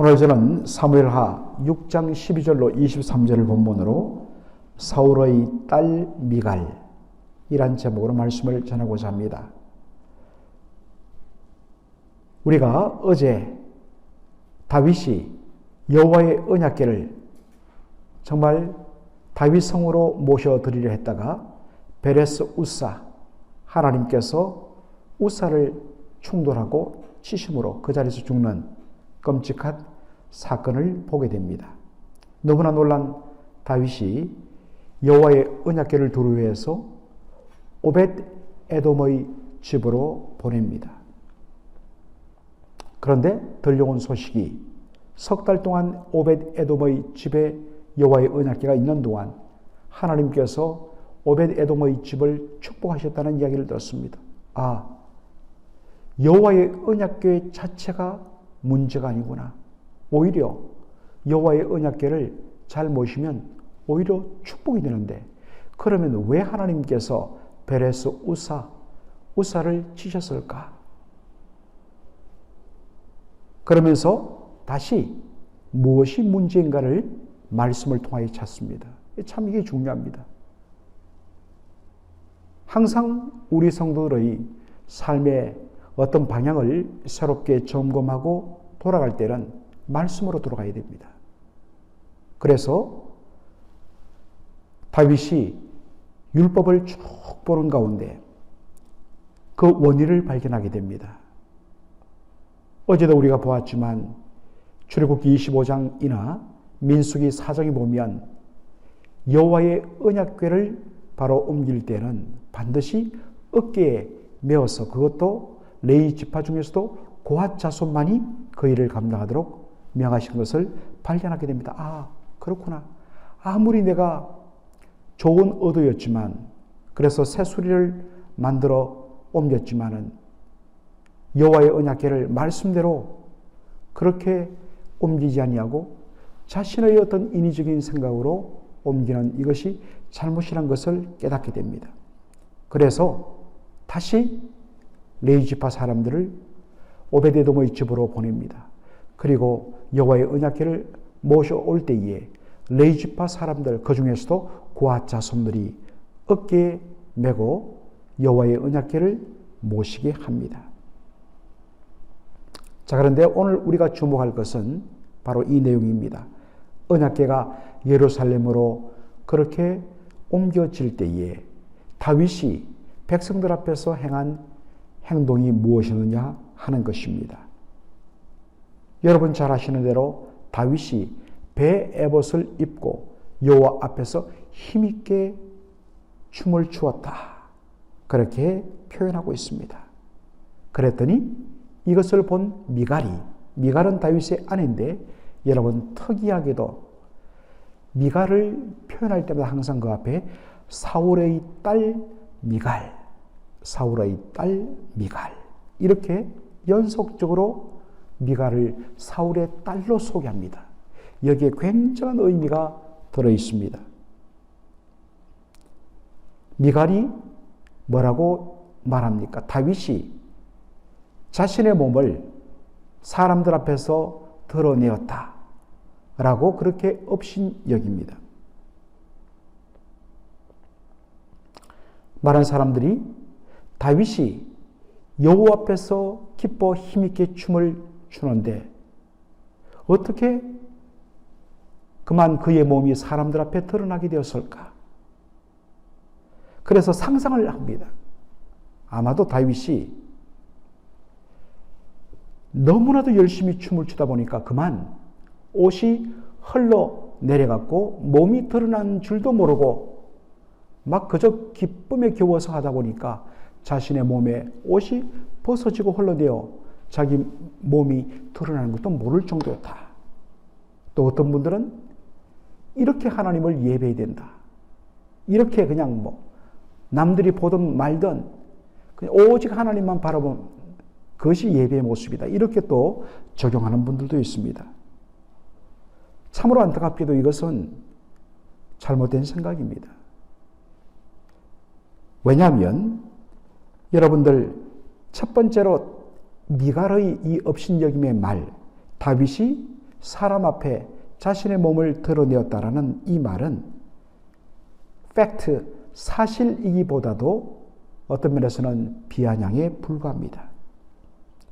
오늘 저는 사무엘하 6장 12절로 23절을 본문으로 사울의 딸 미갈이란 제목으로 말씀을 전하고자 합니다. 우리가 어제 다윗이 여호와의 언약궤를 정말 다윗 성으로 모셔드리려 했다가 베레스 우사, 하나님께서 우사를 충돌하고 치심으로 그 자리에서 죽는 끔찍한 사건을 보게 됩니다. 너무나 놀란 다윗이 여호와의 언약궤를 두르기 위해서 오벳 에돔의 집으로 보냅니다. 그런데 들려온 소식이 석 달 동안 오벳 에돔의 집에 여호와의 언약궤가 있는 동안 하나님께서 오벳 에돔의 집을 축복하셨다는 이야기를 들었습니다. 여호와의 언약궤 자체가 문제가 아니구나. 오히려 여호와의 언약궤를 잘 모시면 오히려 축복이 되는데, 그러면 왜 하나님께서 베레스 우사를 치셨을까? 그러면서 다시 무엇이 문제인가를 말씀을 통하여 찾습니다. 참 이게 중요합니다. 항상 우리 성도들의 삶의 어떤 방향을 새롭게 점검하고 돌아갈 때는 말씀으로 돌아가야 됩니다. 그래서 다윗이 율법을 쭉 보는 가운데 그 원인을 발견하게 됩니다. 어제도 우리가 보았지만 출애굽기 25장이나 민수기 4장에 보면 여호와의 언약궤를 바로 옮길 때는 반드시 어깨에 메어서, 그것도 레위 지파 중에서도 고핫 자손만이 그 일을 감당하도록 명하신 것을 발견하게 됩니다. 그렇구나. 아무리 내가 좋은 의도였지만, 그래서 새수리를 만들어 옮겼지만은 여호와의 언약궤를 말씀대로 그렇게 옮기지 아니하고 자신의 어떤 인위적인 생각으로 옮기는 이것이 잘못이란 것을 깨닫게 됩니다. 그래서 다시 레위 지파 사람들을 오벳에돔의 집으로 보냅니다. 그리고 여호와의 언약궤를 모셔올 때에 레위 지파 사람들, 그 중에서도 고핫 자손들이 어깨에 메고 여호와의 언약궤를 모시게 합니다. 자, 그런데 오늘 우리가 주목할 것은 바로 이 내용입니다. 언약궤가 예루살렘으로 그렇게 옮겨질 때에 다윗이 백성들 앞에서 행한 행동이 무엇이느냐 하는 것입니다. 여러분 잘 아시는 대로 다윗이 배 에봇을 입고 여호와 앞에서 힘있게 춤을 추었다, 그렇게 표현하고 있습니다. 그랬더니 이것을 본 미갈은 다윗의 아내인데, 여러분 특이하게도 미갈을 표현할 때마다 항상 그 앞에 사울의 딸 미갈 이렇게 연속적으로 미갈을 사울의 딸로 소개합니다. 여기에 굉장한 의미가 들어 있습니다. 미갈이 뭐라고 말합니까? 다윗이 자신의 몸을 사람들 앞에서 드러내었다 라고 그렇게 업신여깁니다. 많은 사람들이 다윗이 여호와 앞에서 기뻐 힘있게 춤을 추는데 어떻게 그만 그의 몸이 사람들 앞에 드러나게 되었을까? 그래서 상상을 합니다. 아마도 다윗이 너무나도 열심히 춤을 추다 보니까 그만 옷이 흘러 내려갔고 몸이 드러난 줄도 모르고 막 그저 기쁨에 겨워서 하다 보니까 자신의 몸에 옷이 벗어지고 흘러내어 자기 몸이 드러나는 것도 모를 정도였다. 또 어떤 분들은 이렇게 하나님을 예배해야 된다, 이렇게 그냥 남들이 보든 말든 그냥 오직 하나님만 바라보는 그것이 예배의 모습이다, 이렇게 또 적용하는 분들도 있습니다. 참으로 안타깝게도 이것은 잘못된 생각입니다. 왜냐하면 여러분들 첫 번째로 미갈의 이 업신여김의 말, 다윗이 사람 앞에 자신의 몸을 드러내었다라는 이 말은 팩트, 사실이기보다도 어떤 면에서는 비아냥에 불과합니다.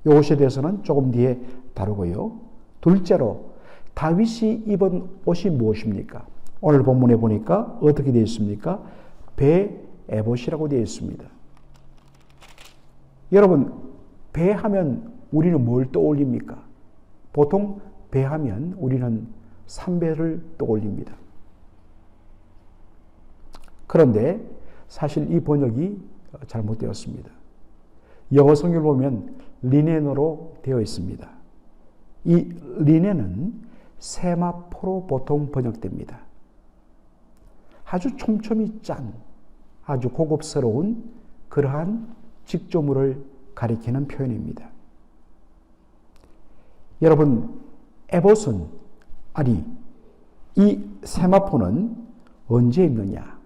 이것에 대해서는 조금 뒤에 다루고요. 둘째로 다윗이 입은 옷이 무엇입니까? 오늘 본문에 보니까 어떻게 되어 있습니까? 배 에봇이라고 되어 있습니다. 여러분, 배 하면 우리는 뭘 떠올립니까? 보통 배 하면 우리는 삼배를 떠올립니다. 그런데 사실 이 번역이 잘못되었습니다. 영어 성경을 보면 리넨어로 되어 있습니다. 이 리넨은 세마포로 보통 번역됩니다. 아주 촘촘히 짠, 아주 고급스러운 그러한 직조물을 가리키는 표현입니다. 여러분, 에봇은, 아니, 이 세마포는 언제 입느냐?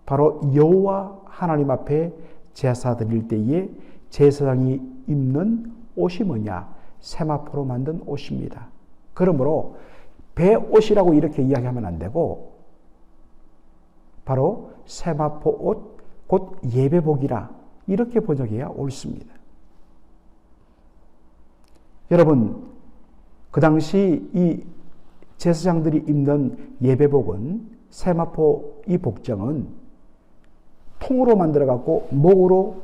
바로 여호와 하나님 앞에 제사 드릴 때에 제사장이 입는 옷이 뭐냐? 세마포로 만든 옷입니다. 그러므로 배옷이라고 이렇게 이야기하면 안 되고 바로 세마포 옷, 곧 예배복이라 이렇게 번역해야 옳습니다. 여러분, 그 당시 이 제사장들이 입는 예배복은 세마포 이 복장은 통으로 만들어 갖고 목으로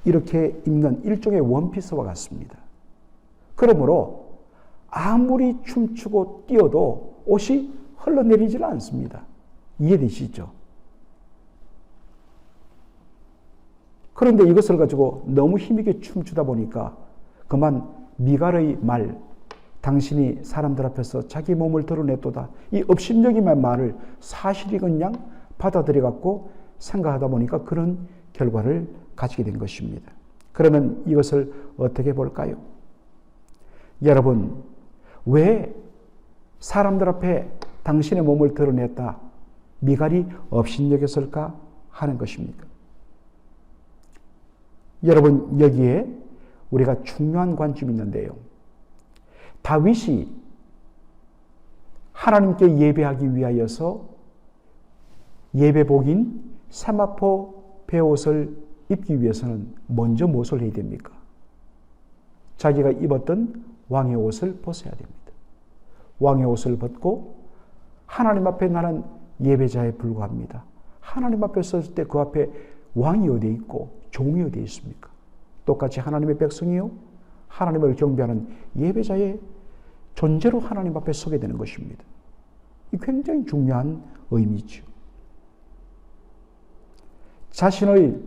이렇게 입는 일종의 원피스와 같습니다. 그러므로 아무리 춤추고 뛰어도 옷이 흘러내리질 않습니다. 이해되시죠? 그런데 이것을 가지고 너무 힘있게 춤추다 보니까 그만 미갈의 말, 당신이 사람들 앞에서 자기 몸을 드러냈도다. 이 업신여긴 말을 사실이 그냥 받아들여 갖고 생각하다 보니까 그런 결과를 가지게 된 것입니다. 그러면 이것을 어떻게 볼까요? 여러분, 왜 사람들 앞에 당신의 몸을 드러냈다 미갈이 업신여겼을까 하는 것입니까? 여러분, 여기에 우리가 중요한 관점이 있는데요. 다윗이 하나님께 예배하기 위하여서 예배복인 세마포 베옷을 입기 위해서는 먼저 무엇을 해야 됩니까? 자기가 입었던 왕의 옷을 벗어야 됩니다. 왕의 옷을 벗고 하나님 앞에 나는 예배자에 불과합니다. 하나님 앞에 섰을 때 그 앞에 왕이 어디에 있고 종이 어디에 있습니까? 똑같이 하나님의 백성이요, 하나님을 경배하는 예배자의 존재로 하나님 앞에 서게 되는 것입니다. 이 굉장히 중요한 의미죠. 자신의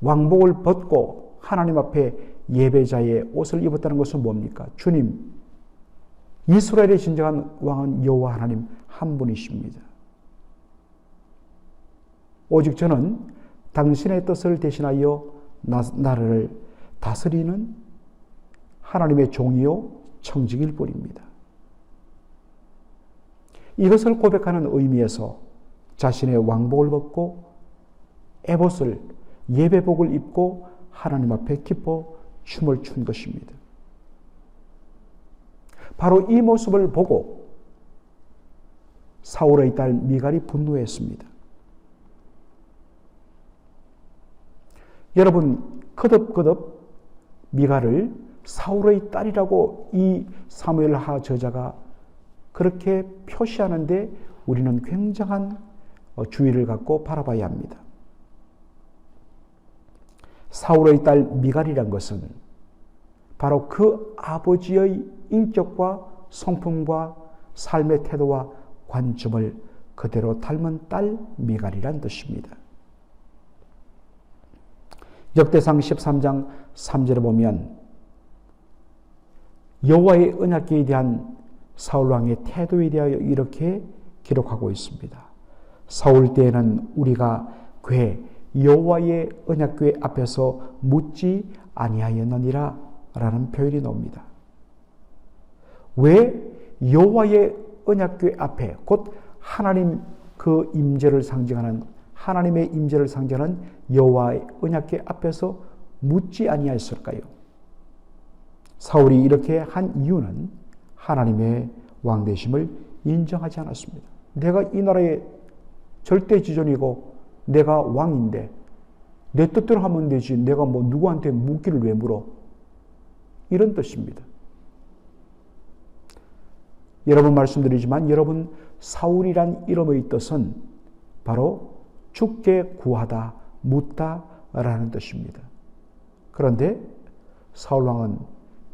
왕복을 벗고 하나님 앞에 예배자의 옷을 입었다는 것은 뭡니까? 주님, 이스라엘의 진정한 왕은 여호와 하나님 한 분이십니다. 오직 저는 당신의 뜻을 대신하여 나를 다스리는 하나님의 종이요 청직일 뿐입니다. 이것을 고백하는 의미에서 자신의 왕복을 벗고 에봇을 예배복을 입고 하나님 앞에 기뻐 춤을 춘 것입니다. 바로 이 모습을 보고 사울의 딸 미갈이 분노했습니다. 여러분, 거듭거듭 미갈을 사울의 딸이라고 이 사무엘하 저자가 그렇게 표시하는데 우리는 굉장한 주의를 갖고 바라봐야 합니다. 사울의 딸 미갈이란 것은 바로 그 아버지의 인격과 성품과 삶의 태도와 관점을 그대로 닮은 딸 미갈이란 뜻입니다. 역대상 13장 3절에 보면 여호와의 언약궤에 대한 사울왕의 태도에 대하여 이렇게 기록하고 있습니다. 사울 때에는 우리가 궤 여호와의 언약궤 앞에서 묻지 아니하였느니라 라는 표현이 나옵니다. 왜 여호와의 언약궤 앞에 곧 하나님 그 임재를 상징하는 하나님의 임재를 상징하는 여호와의 언약궤 앞에서 묻지 아니하였을까요? 사울이 이렇게 한 이유는 하나님의 왕 되심을 인정하지 않았습니다. 내가 이 나라의 절대 지존이고 내가 왕인데 내 뜻대로 하면 되지 내가 뭐 누구한테 묻기를 왜 물어? 이런 뜻입니다. 여러분 말씀드리지만 여러분 사울이란 이름의 뜻은 바로 죽게 구하다, 묻다라는 뜻입니다. 그런데 사울왕은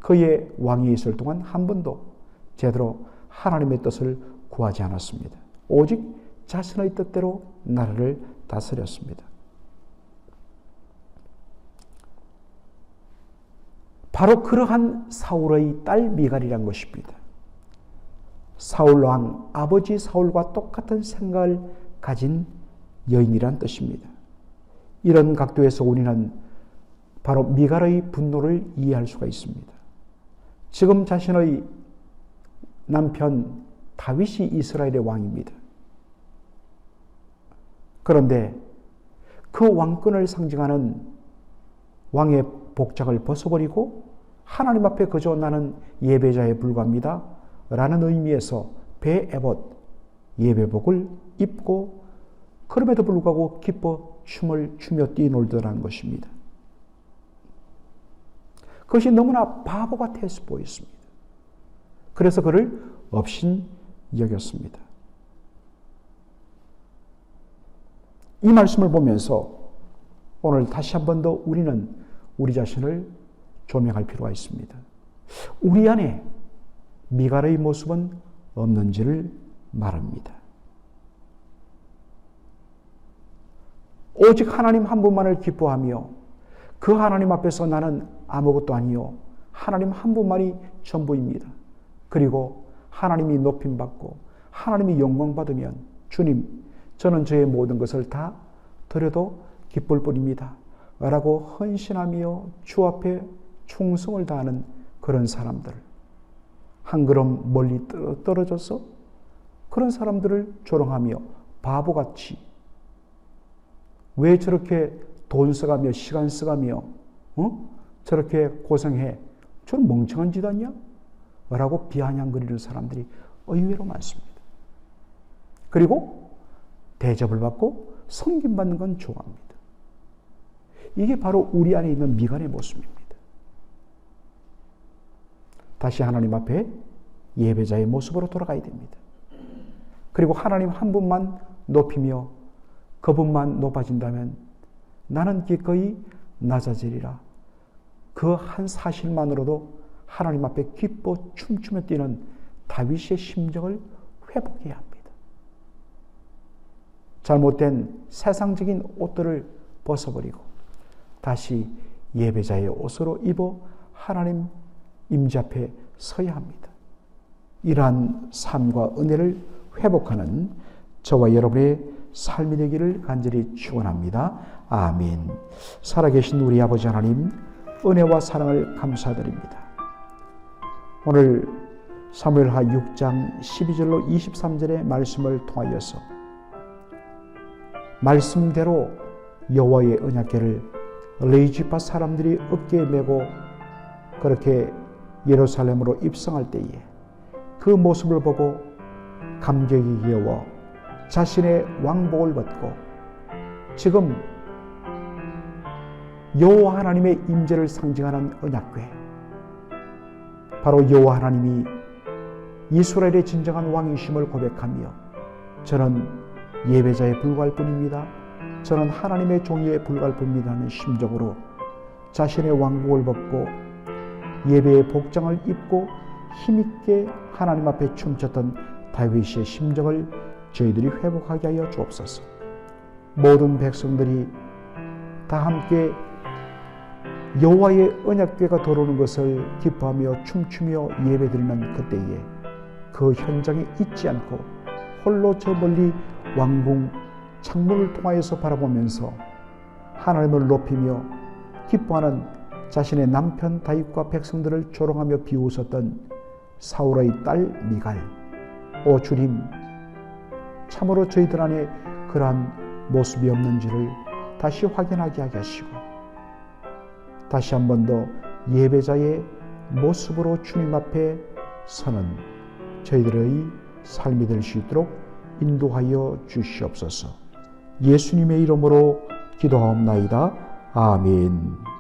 그의 왕이 있을 동안 한 번도 제대로 하나님의 뜻을 구하지 않았습니다. 오직 자신의 뜻대로 나라를 다스렸습니다. 바로 그러한 사울의 딸 미갈이란 것입니다. 사울왕 아버지 사울과 똑같은 생각을 가진 여인이란 뜻입니다. 이런 각도에서 우리는 바로 미갈의 분노를 이해할 수가 있습니다. 지금 자신의 남편 다윗이 이스라엘의 왕입니다. 그런데 그 왕권을 상징하는 왕의 복장을 벗어버리고 하나님 앞에 그저 나는 예배자에 불과합니다 라는 의미에서 베에봇 예배복을 입고 그럼에도 불구하고 기뻐 춤을 추며 뛰놀더라는 것입니다. 그것이 너무나 바보 같아서 보였습니다. 그래서 그를 업신 여겼습니다. 이 말씀을 보면서 오늘 다시 한 번 더 우리는 우리 자신을 조명할 필요가 있습니다. 우리 안에 미갈의 모습은 없는지를 말합니다. 오직 하나님 한 분만을 기뻐하며 그 하나님 앞에서 나는 아무것도 아니요 하나님 한 분만이 전부입니다. 그리고 하나님이 높임받고 하나님이 영광받으면 주님 저는 저의 모든 것을 다 드려도 기쁠 뿐입니다 라고 헌신하며 주 앞에 충성을 다하는 그런 사람들, 한 걸음 멀리 떨어져서 그런 사람들을 조롱하며 바보같이 왜 저렇게 돈 써가며 시간 써가며 저렇게 고생해 저런 멍청한 짓 아니야? 라고 비아냥거리는 사람들이 의외로 많습니다. 그리고 대접을 받고 섬김받는 건 좋아합니다. 이게 바로 우리 안에 있는 미갈의 모습입니다. 다시 하나님 앞에 예배자의 모습으로 돌아가야 됩니다. 그리고 하나님 한 분만 높이며 그분만 높아진다면 나는 기꺼이 낮아지리라. 그 한 사실만으로도 하나님 앞에 기뻐 춤추며 뛰는 다윗의 심정을 회복해야 합니다. 잘못된 세상적인 옷들을 벗어버리고 다시 예배자의 옷으로 입어 하나님 임재 앞에 서야 합니다. 이러한 삶과 은혜를 회복하는 저와 여러분의 삶이 되기를 간절히 축원합니다. 아멘. 살아계신 우리 아버지 하나님 은혜와 사랑을 감사드립니다. 오늘 사무엘하 6장 12절로 23절의 말씀을 통하여서 말씀대로 여호와의 언약궤를 레위지파 사람들이 어깨에 메고 그렇게 예루살렘으로 입성할 때에 그 모습을 보고 감격이 기어워 자신의 왕복을 벗고 지금 여호와 하나님의 임재를 상징하는 언약궤, 바로 여호와 하나님이 이스라엘의 진정한 왕이심을 고백하며 저는 예배자에 불과할 뿐입니다. 저는 하나님의 종이에 불과할 뿐입니다 하는 심정으로 자신의 왕복을 벗고 예배의 복장을 입고 힘있게 하나님 앞에 춤췄던 다윗의 심정을 저희들이 회복하게 하여 주옵소서. 모든 백성들이 다 함께 여호와의 언약궤가 들어오는 것을 기뻐하며 춤추며 예배드리는 그때에 그 현장에 있지 않고 홀로 저 멀리 왕궁 창문을 통하여서 바라보면서 하나님을 높이며 기뻐하는 자신의 남편 다윗과 백성들을 조롱하며 비웃었던 사울의 딸 미갈, 오 주님, 참으로 저희들 안에 그러한 모습이 없는지를 다시 확인하게 하게 하시고 다시 한 번 더 예배자의 모습으로 주님 앞에 서는 저희들의 삶이 될 수 있도록 인도하여 주시옵소서. 예수님의 이름으로 기도하옵나이다. 아멘.